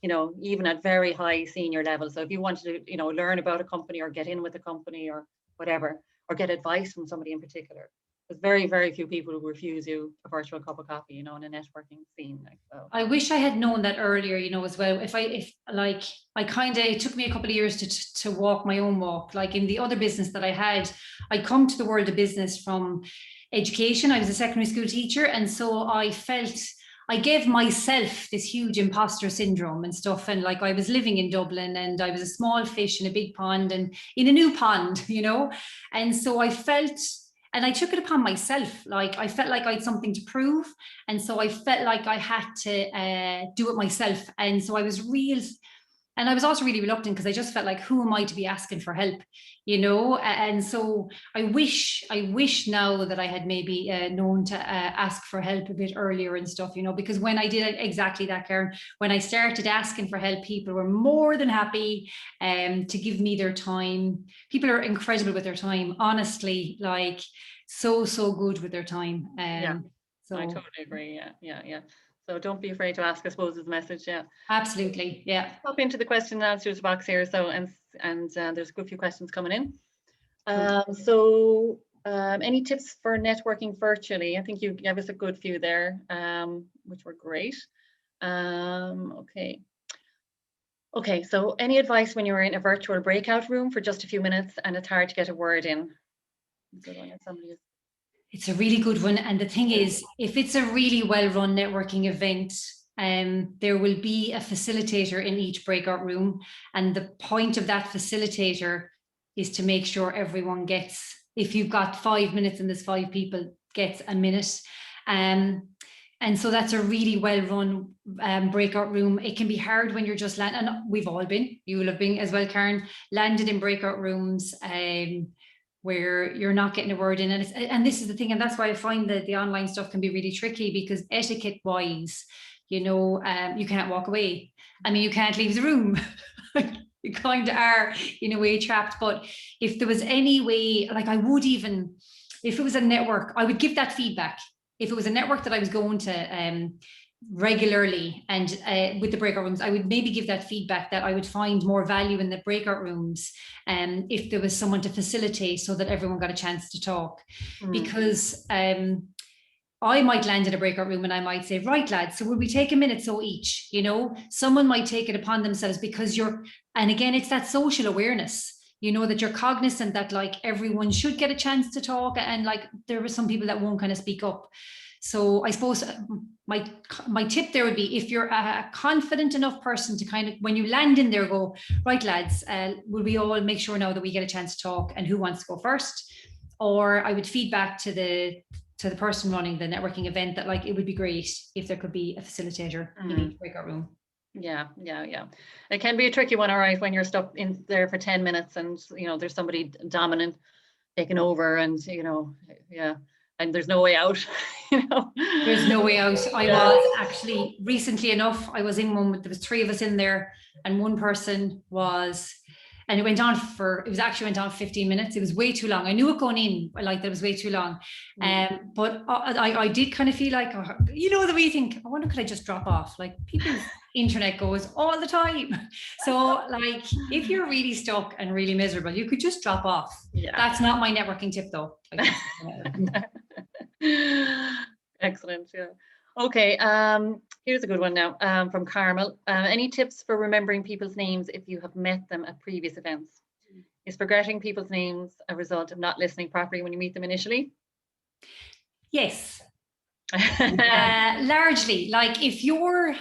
you know, even at very high senior levels. So if you want to, you know, learn about a company or get in with a company or whatever, or get advice from somebody in particular, there's very, very few people who refuse you a virtual cup of coffee, you know, in a networking scene. Like, so. I wish I had known that earlier, you know, as well. It took me a couple of years to walk my own walk. Like, in the other business that I had, I come to the world of business from education. I was a secondary school teacher, and so I gave myself this huge imposter syndrome and stuff. And, like, I was living in Dublin and I was a small fish in a big pond and in a new pond, you know. And so I felt I took it upon myself. Like I felt like I had something to prove. And so I felt like I had to do it myself. And so I was and I was also really reluctant because I just felt like, who am I to be asking for help, you know? And so I wish now that I had maybe known to ask for help a bit earlier and stuff, you know, because when I did exactly that, Karen, when I started asking for help, people were more than happy to give me their time. People are incredible with their time, honestly, like so good with their time. So I totally agree. Yeah. So don't be afraid to ask, I suppose, is the message. Yeah. Absolutely. Yeah. Pop into the question and answers box here. So, and there's a good few questions coming in. Any tips for networking virtually? I think you gave us a good few there, which were great. Okay, so any advice when you're in a virtual breakout room for just a few minutes and it's hard to get a word in? Good one if somebody is. It's a really good one. And the thing is, if it's a really well-run networking event, there will be a facilitator in each breakout room. And the point of that facilitator is to make sure everyone gets, if you've got 5 minutes and there's 5 people, gets a minute. And so that's a really well-run breakout room. It can be hard when you're just landing, and we've all been, you will have been as well, Karen, landed in breakout rooms where you're not getting a word in. And this is the thing, and that's why I find that the online stuff can be really tricky, because etiquette wise, you know, you can't walk away. I mean, you can't leave the room. You kind of are in a way trapped. But if there was any way, like I would even, if it was a network, I would give that feedback. If it was a network that I was going to regularly and with the breakout rooms, I would maybe give that feedback that I would find more value in the breakout rooms if there was someone to facilitate so that everyone got a chance to talk. Because I might land in a breakout room and I might say, right, lads, so will we take a minute so each, you know, someone might take it upon themselves because and again, it's that social awareness, you know, that you're cognizant that like everyone should get a chance to talk, and like there are some people that won't kind of speak up. So I suppose my tip there would be, if you're a confident enough person to kind of, when you land in there, go, right, lads, will we all make sure now that we get a chance to talk, and who wants to go first? Or I would feedback to the person running the networking event that like it would be great if there could be a facilitator in each breakout room. Yeah. It can be a tricky one, all right, when you're stuck in there for 10 minutes and, you know, there's somebody dominant taking over and, you know, and there's no way out, you know. There's no way out. I was actually, recently enough, I was in one with, there was 3 of us in there, and one person was, and it went on 15 minutes. It was way too long. I knew it going in, like that was way too long. But I did kind of feel like, you know, the way you think, I wonder, could I just drop off? Like people's internet goes all the time. So like, if you're really stuck and really miserable, you could just drop off. Yeah. That's not my networking tip though. Excellent. Yeah. Okay. Here's a good one now from Carmel. Any tips for remembering people's names if you have met them at previous events? Is forgetting people's names a result of not listening properly when you meet them initially? Yes. Largely, like if you're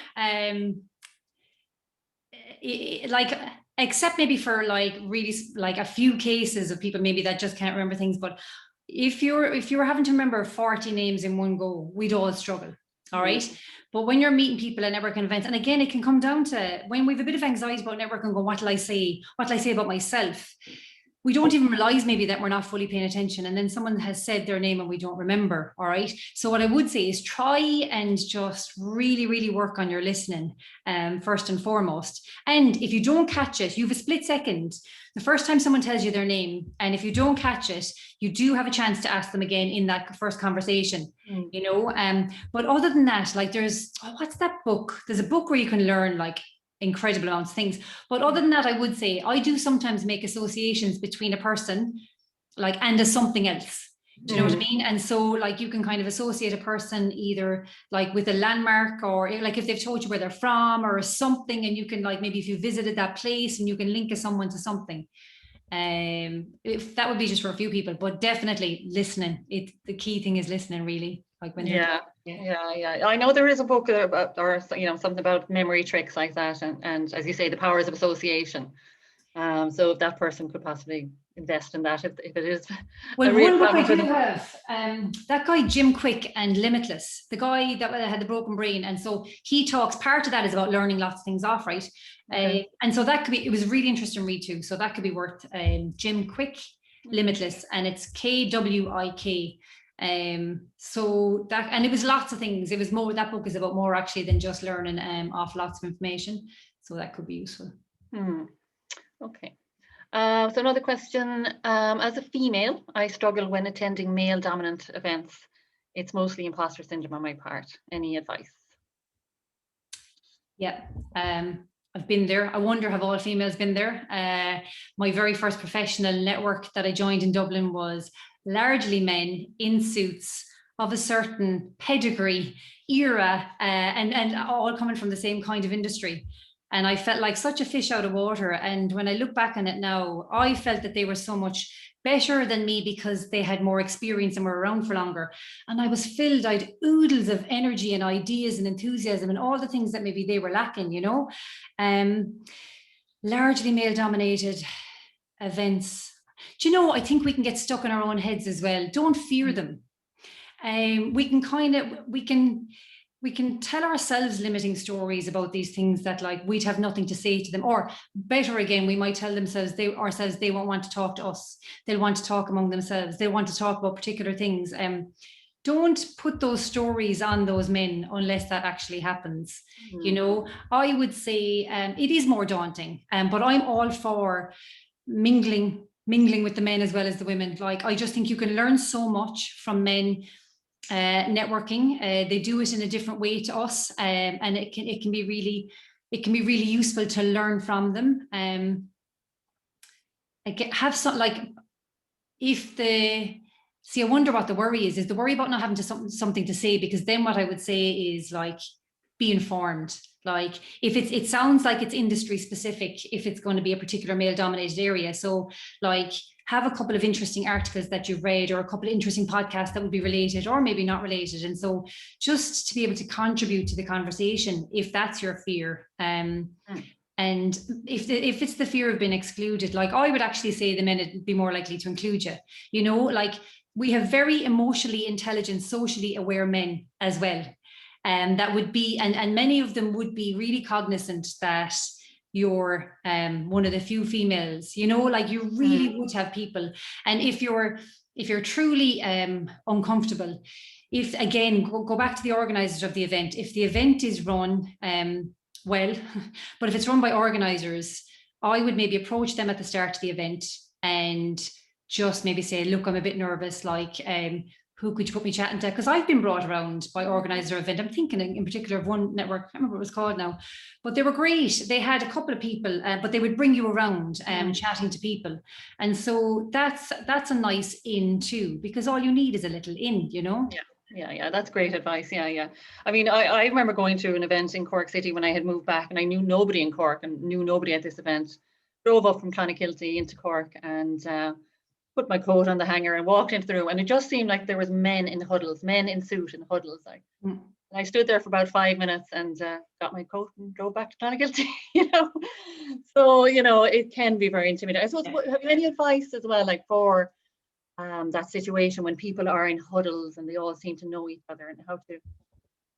like, except maybe for like really like a few cases of people maybe that just can't remember things, but if you're having to remember 40 names in one go, we'd all struggle. All right. But when you're meeting people at networking events, and again, it can come down to when we have a bit of anxiety about networking, go, what will I say? What will I say about myself? We don't even realize maybe that we're not fully paying attention. And then someone has said their name and we don't remember. All right. So what I would say is try and just really, really work on your listening first and foremost. And if you don't catch it, you have a split second. The first time someone tells you their name, and if you don't catch it, you do have a chance to ask them again in that first conversation, you know. But other than that, like there's, what's that book? There's a book where you can learn like incredible amounts of things. But other than that, I would say I do sometimes make associations between a person like and a something else. Do you know what I mean? And so like you can kind of associate a person either like with a landmark, or like if they've told you where they're from or something, and you can like, maybe if you visited that place and you can link someone to something. If that would be just for a few people, but definitely listening. The key thing is listening, really. Like when yeah. I know there is a book about, or you know, something about memory tricks like that, and as you say, the powers of association. So if that person could possibly invest in that, if it is well, a real one book I problem for do them. have, that guy Jim Quick and Limitless, the guy that had the broken brain, and so he talks. Part of that is about learning lots of things off, right? Okay. And so that could be. It was a really interesting read too. So that could be worth Jim Quick, Limitless, and it's KWIK. So that, and it was lots of things. It was more, that book is about more actually than just learning off lots of information. So that could be useful. Okay. So another question, as a female, I struggle when attending male dominant events. It's mostly imposter syndrome on my part. Any advice? Yeah, I've been there. I wonder, have all females been there? My very first professional network that I joined in Dublin was largely men in suits of a certain pedigree, era, and all coming from the same kind of industry. And I felt like such a fish out of water. And when I look back on it now, I felt that they were so much better than me because they had more experience and were around for longer. And I was filled, I had oodles of energy and ideas and enthusiasm and all the things that maybe they were lacking, you know. Largely male dominated events. Do you know, I think we can get stuck in our own heads as well. Don't fear them. We can tell ourselves limiting stories about these things that like we'd have nothing to say to them, or better again, we might tell themselves they won't want to talk to us. They'll want to talk among themselves. They want to talk about particular things. Don't put those stories on those men unless that actually happens. You know, I would say it is more daunting, but I'm all for mingling with the men as well as the women. Like, I just think you can learn so much from men. Networking, they do it in a different way to us, and it can be really useful to learn from them. Have some, like, I wonder what the worry is the worry about not having something to say, because then what I would say is, like, be informed. Like, if it sounds like it's industry specific, if it's going to be a particular male dominated area, so like have a couple of interesting articles that you've read, or a couple of interesting podcasts that would be related or maybe not related. And so just to be able to contribute to the conversation, if that's your fear. And if it's the fear of being excluded, like, I would actually say the men would be more likely to include you. You know, like, we have very emotionally intelligent, socially aware men as well. And that would be, and many of them would be really cognizant that you're one of the few females, you know, like, you really would have people. And if you're truly uncomfortable, if, again, go back to the organizers of the event, if the event is run well, but if it's run by organizers, I would maybe approach them at the start of the event and just maybe say, look, I'm a bit nervous, like, who could you put me chatting to? Because I've been brought around by organizer of event. I'm thinking in particular of one network, I can't remember what it was called now, but they were great. They had a couple of people, but they would bring you around chatting to people. And so that's a nice in too, because all you need is a little in, you know? Yeah, that's great advice. Yeah. I mean, I remember going to an event in Cork City when I had moved back, and I knew nobody in Cork and knew nobody at this event. Drove up from Clonakilty into Cork and put my coat on the hanger and walked into the room, and it just seemed like there was men in huddles, men in suit in huddles. Like, and I stood there for about 5 minutes and got my coat and drove back to Clonakilty. You know, so you know, it can be very intimidating. I suppose, have you any advice as well, like, for that situation when people are in huddles and they all seem to know each other, and how to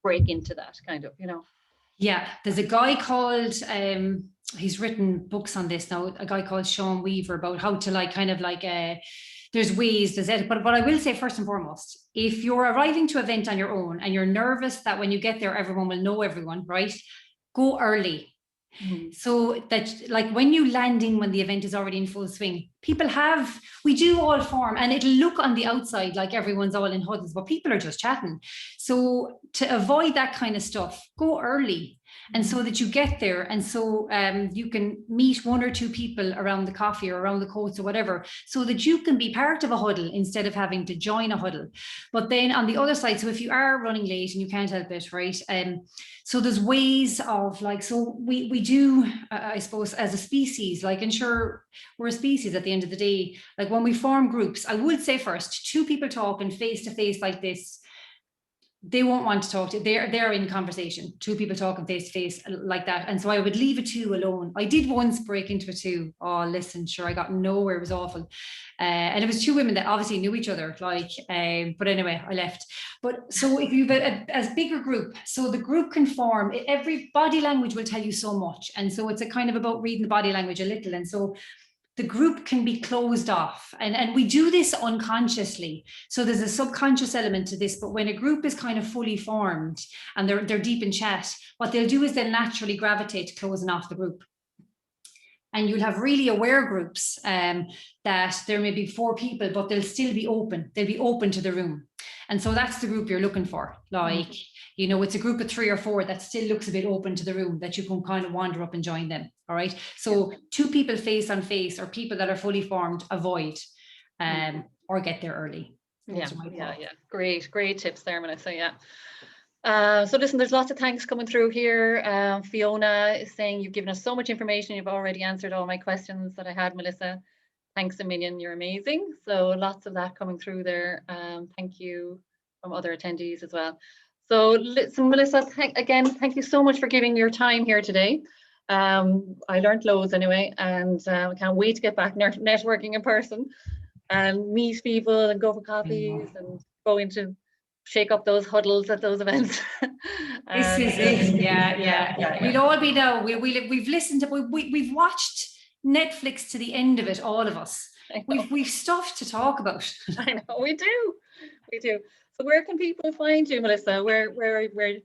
break into that kind of, you know? Yeah, there's a guy called, he's written books on this now, a guy called Sean Weaver, about how to, like, kind of like, there's ways, but I will say, first and foremost, if you're arriving to an event on your own and you're nervous that when you get there, everyone will know everyone, right? Go early. So that, like, when you landing, when the event is already in full swing, we do all form, and it'll look on the outside like everyone's all in huddles, but people are just chatting. So to avoid that kind of stuff, go early. And so that you get there, and so you can meet one or two people around the coffee or around the coats or whatever, so that you can be part of a huddle instead of having to join a huddle. But then on the other side, so if you are running late and you can't help it, right? So there's ways of, like, so we do, I suppose, as a species, like, ensure we're a species at the end of the day. Like, when we form groups, I would say first, two people talking face to face like this, they won't want to talk to you. They're in conversation, two people talking face to face like that. And so I would leave a two alone. I did once break into a two. Oh, listen, sure, I got nowhere. It was awful. And it was two women that obviously knew each other, like, but anyway, I left. But so if you've a bigger group, so the group can form, every body language will tell you so much. And so it's a kind of about reading the body language a little. And so the group can be closed off, and we do this unconsciously. So there's a subconscious element to this, but when a group is kind of fully formed and they're deep in chat, what they'll do is they'll naturally gravitate to closing off the group. And you'll have really aware groups that there may be 4 people, but they'll still be open. They'll be open to the room. And so that's the group you're looking for. Like, you know, it's a group of 3 or 4 that still looks a bit open to the room, that you can kind of wander up and join them. All right. So 2 people face on face, or people that are fully formed, avoid or get there early. Yeah. Great tips there, Melissa. Yeah. So listen, there's lots of thanks coming through here. Fiona is saying, you've given us so much information. You've already answered all my questions that I had, Melissa. Thanks a million. You're amazing. So lots of that coming through there. Thank you from other attendees as well. So listen, Melissa, thank you so much for giving your time here today. I learned loads anyway, and I can't wait to get back networking in person and meet people and go for coffees and go into shake up those huddles at those events. This is it. Yeah. We'll all be now. We've listened to, we've watched Netflix to the end of it, all of us. We've stuff to talk about. I know, we do. So where can people find you, Melissa? Where are you?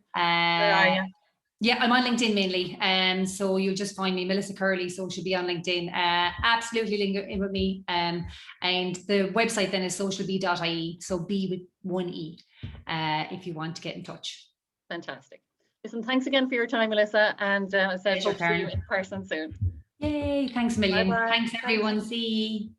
Yeah, I'm on LinkedIn mainly. So you'll just find me, Melissa Curley, so she'll be on LinkedIn. Absolutely link in with me. And the website then is socialbee.ie, so B with 1 E, if you want to get in touch. Fantastic. Listen, thanks again for your time, Melissa. And I said, hope to see you in person soon. Yay, thanks a million. Bye-bye. Thanks everyone. See you.